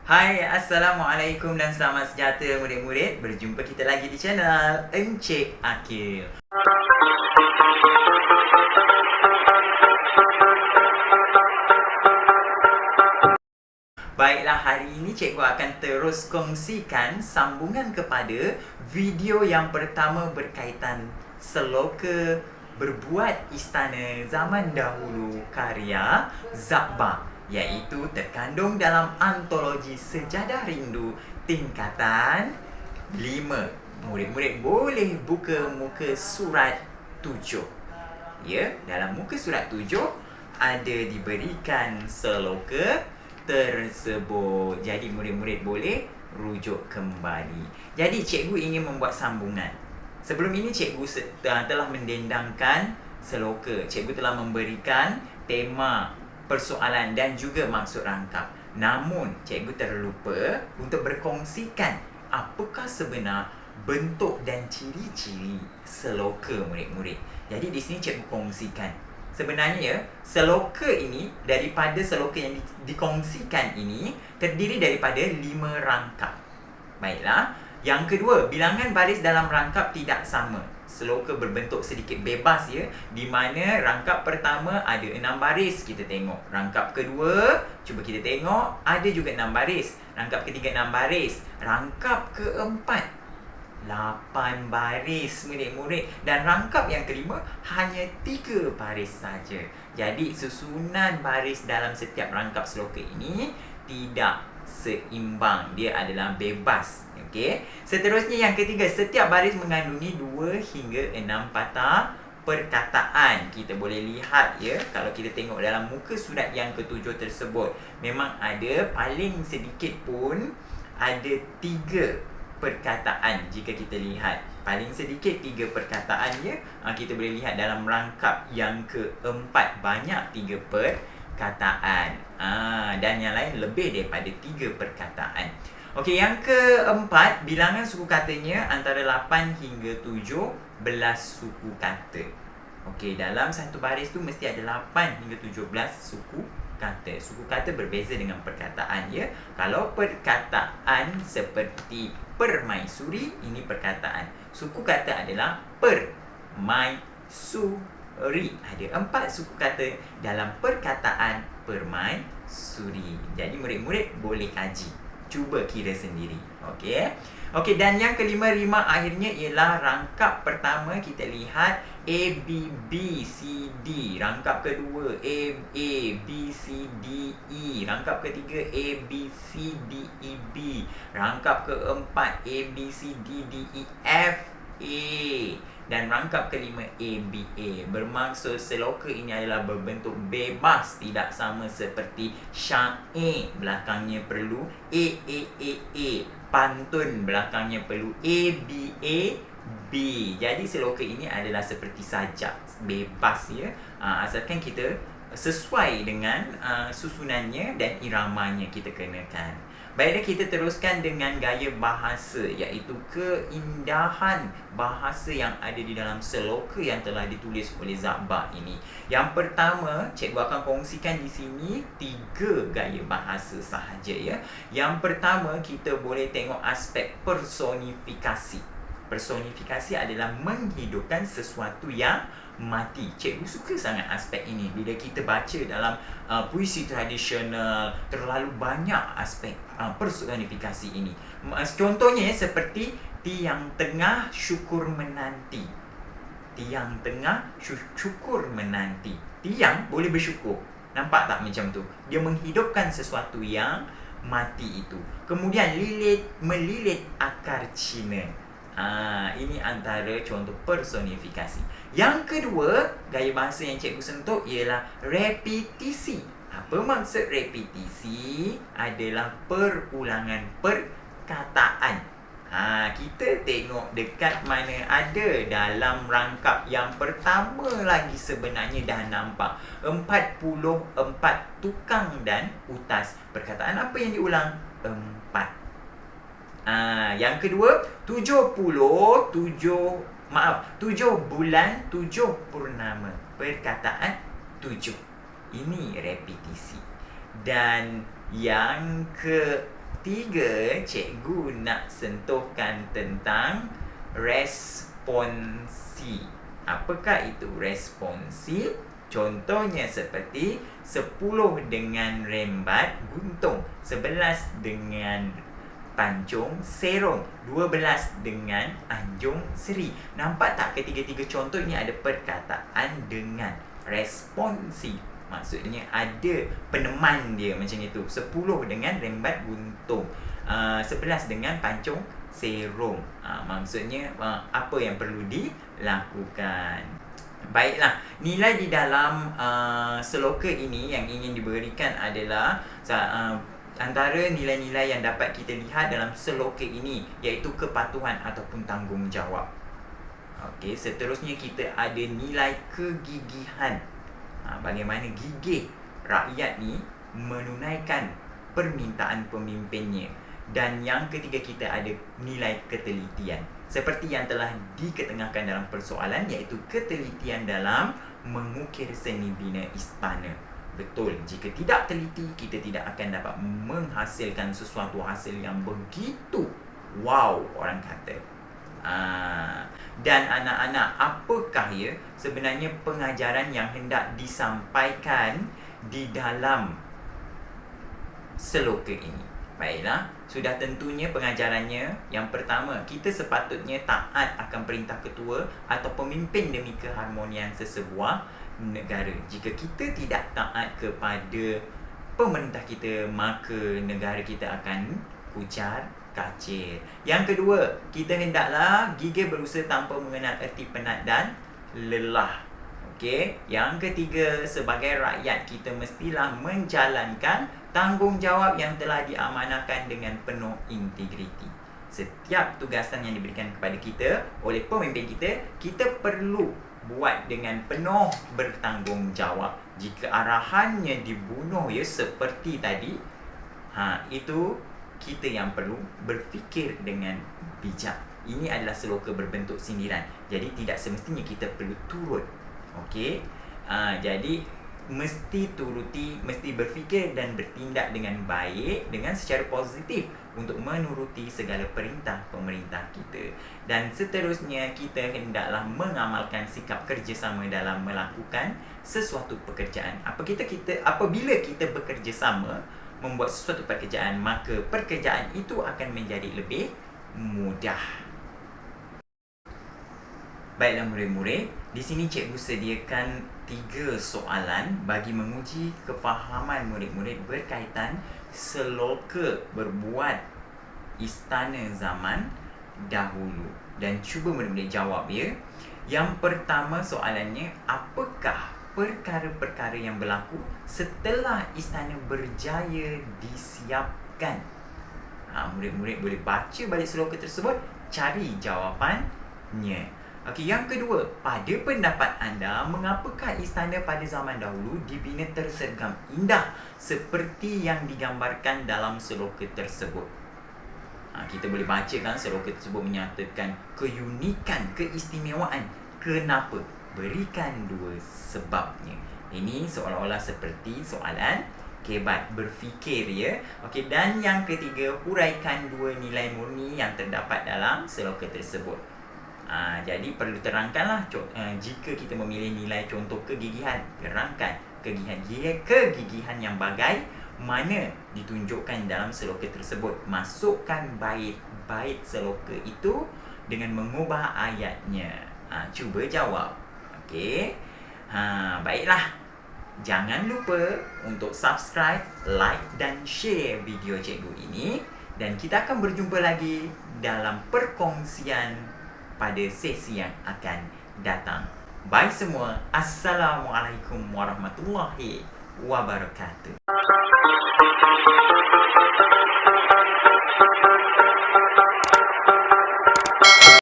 Hai, Assalamualaikum dan selamat sejahtera murid-murid. Berjumpa kita lagi di channel Encik Akil. Baiklah, hari ini cikgu akan terus kongsikan sambungan kepada video yang pertama berkaitan seloka berbuat istana zaman dahulu karya Zabba, iaitu terkandung dalam antologi Sejadah Rindu tingkatan 5. Murid-murid boleh buka muka surat 7. Ya, dalam muka surat 7 ada diberikan seloka tersebut. Jadi murid-murid boleh rujuk kembali. Jadi cikgu ingin membuat sambungan. Sebelum ini cikgu telah mendendangkan seloka. Cikgu telah memberikan tema persoalan dan juga maksud rangkap. Namun cikgu terlupa untuk berkongsikan apakah sebenar bentuk dan ciri-ciri seloka murid-murid. Jadi di sini cikgu kongsikan. Sebenarnya seloka ini, daripada seloka yang dikongsikan ini terdiri daripada 5 rangkap. Baiklah. Yang kedua, bilangan baris dalam rangkap tidak sama. Seloka berbentuk sedikit bebas ya, di mana rangkap pertama ada 6 baris, kita tengok. Rangkap kedua, cuba kita tengok, ada juga 6 baris. Rangkap ketiga 6 baris. Rangkap keempat 8 baris murid-murid, dan rangkap yang kelima hanya 3 baris saja. Jadi susunan baris dalam setiap rangkap seloka ini tidak seimbang, dia adalah bebas. Okey. Seterusnya yang ketiga, setiap baris mengandungi 2 hingga 6 patah perkataan. Kita boleh lihat ya, kalau kita tengok dalam muka surat yang ketujuh tersebut, memang ada paling sedikit pun ada 3 perkataan. Jika kita lihat paling sedikit 3 perkataan ya, kita boleh lihat dalam rangkap yang keempat banyak 3 perkataan, dan yang lain lebih daripada 3 perkataan. Okey, yang keempat, bilangan suku katanya antara 8 hingga 17 suku kata. Okey, dalam satu baris tu mesti ada 8 hingga 17 suku kata. Suku kata berbeza dengan perkataan ya. Kalau perkataan seperti permaisuri, ini perkataan. Suku kata adalah permaisuri. Ada 4 suku kata dalam perkataan permaisuri. Jadi murid-murid boleh kaji, cuba kira sendiri. Okey. Okey, dan yang kelima, rima akhirnya ialah rangkap pertama kita lihat A, B, B, C, D. Rangkap kedua A, B, C, D, E. Rangkap ketiga A, B, C, D, E, B. Rangkap keempat A, B, C, D, D, E, F, A. Dan rangkap kelima A, B, A. Bermaksud seloka ini adalah berbentuk bebas, tidak sama seperti syair, belakangnya perlu A, A, A, A. Pantun, belakangnya perlu A, B, A, B. Jadi seloka ini adalah seperti sajak, bebas ya, asalkan kita sesuai dengan susunannya dan iramanya kita kenakan. Baiklah, kita teruskan dengan gaya bahasa, iaitu keindahan bahasa yang ada di dalam seloka yang telah ditulis oleh Zabba ini. Yang pertama, cikgu akan kongsikan di sini 3 gaya bahasa sahaja ya. Yang pertama, kita boleh tengok aspek personifikasi. Personifikasi adalah menghidupkan sesuatu yang mati. Cikgu suka sangat aspek ini. Bila kita baca dalam puisi tradisional, terlalu banyak aspek personifikasi ini. Contohnya seperti tiang tengah syukur menanti. Tiang tengah syukur menanti. Tiang boleh bersyukur. Nampak tak macam tu? Dia menghidupkan sesuatu yang mati itu. Kemudian melilit akar Cina. Ini antara contoh personifikasi. Yang kedua, gaya bahasa yang cikgu sentuh ialah repetisi. Apa maksud repetisi? Adalah perulangan perkataan. Kita tengok dekat mana ada dalam rangkap yang pertama lagi, sebenarnya dah nampak 44 tukang dan utas. Perkataan apa yang diulang? 4. Yang kedua, 7 bulan 7 purnama. Perkataan 7. Ini repetisi. Dan Yang ketiga, cikgu nak sentuhkan tentang responsi. Apakah itu responsi? Contohnya seperti 10 dengan rembat guntung, 11 dengan pancung serong, 12 dengan anjung seri. Nampak tak ketiga-tiga contoh ini ada perkataan dengan responsi. Maksudnya ada peneman dia macam itu. 10 dengan rembat guntung, 11 dengan pancung serong. Maksudnya apa yang perlu dilakukan. Baiklah, nilai di dalam seloka ini yang ingin diberikan adalah antara nilai-nilai yang dapat kita lihat dalam seloka ini, iaitu kepatuhan ataupun tanggungjawab. Okey, seterusnya kita ada nilai kegigihan. Bagaimana gigih rakyat ni menunaikan permintaan pemimpinnya. Dan yang ketiga, kita ada nilai ketelitian. Seperti yang telah diketengahkan dalam persoalan, iaitu ketelitian dalam mengukir seni bina istana. Betul, jika tidak teliti, kita tidak akan dapat menghasilkan sesuatu hasil yang begitu wow, orang kata. Dan anak-anak, apakah ya sebenarnya pengajaran yang hendak disampaikan di dalam seloka ini? Baiklah, sudah tentunya pengajarannya. Yang pertama, kita sepatutnya taat akan perintah ketua atau pemimpin demi keharmonian sesebuah negara. Jika kita tidak taat kepada pemerintah kita, maka negara kita akan kucar kacir. Yang kedua, kita hendaklah gigih berusaha tanpa mengenal erti penat dan lelah. Okey, yang ketiga, sebagai rakyat kita mestilah menjalankan tanggungjawab yang telah diamanahkan dengan penuh integriti. Setiap tugasan yang diberikan kepada kita oleh pemimpin kita, kita perlu buat dengan penuh bertanggungjawab. Jika arahannya dibunuh ya seperti tadi, itu kita yang perlu berfikir dengan bijak. Ini adalah seloka berbentuk sindiran. Jadi tidak semestinya kita perlu turut. Okey. Jadi mesti turuti, mesti berfikir dan bertindak dengan baik, dengan secara positif untuk menuruti segala perintah pemerintah kita. Dan seterusnya, kita hendaklah mengamalkan sikap kerjasama dalam melakukan sesuatu pekerjaan. Apabila kita bekerjasama membuat sesuatu pekerjaan, maka pekerjaan itu akan menjadi lebih mudah. Baiklah murid-murid, di sini cikgu sediakan 3 soalan bagi menguji kefahaman murid-murid berkaitan seloka berbuat istana zaman dahulu. Dan cuba murid-murid jawab ya. Yang pertama soalannya, apakah perkara-perkara yang berlaku setelah istana berjaya disiapkan? Murid-murid boleh baca balik seloka tersebut, cari jawapannya. Okey, yang kedua, pada pendapat anda, mengapakah istana pada zaman dahulu dibina tersergam indah seperti yang digambarkan dalam seloka tersebut? Kita boleh baca kan seloka tersebut menyatakan keunikan, keistimewaan. Kenapa? Berikan 2 sebabnya. Ini seolah-olah seperti soalan kebat berfikir ya. Okey, dan yang ketiga, huraikan 2 nilai murni yang terdapat dalam seloka tersebut. Jadi perlu terangkanlah jika kita memilih nilai contoh kegigihan, terangkan kegigihan yang bagaimana ditunjukkan dalam seloka tersebut. Masukkan bait seloka itu dengan mengubah ayatnya. Cuba jawab. Okey. Baiklah. Jangan lupa untuk subscribe, like dan share video cikgu ini. Dan kita akan berjumpa lagi dalam perkongsian pada sesi yang akan datang. Bye semua. Assalamualaikum warahmatullahi wabarakatuh.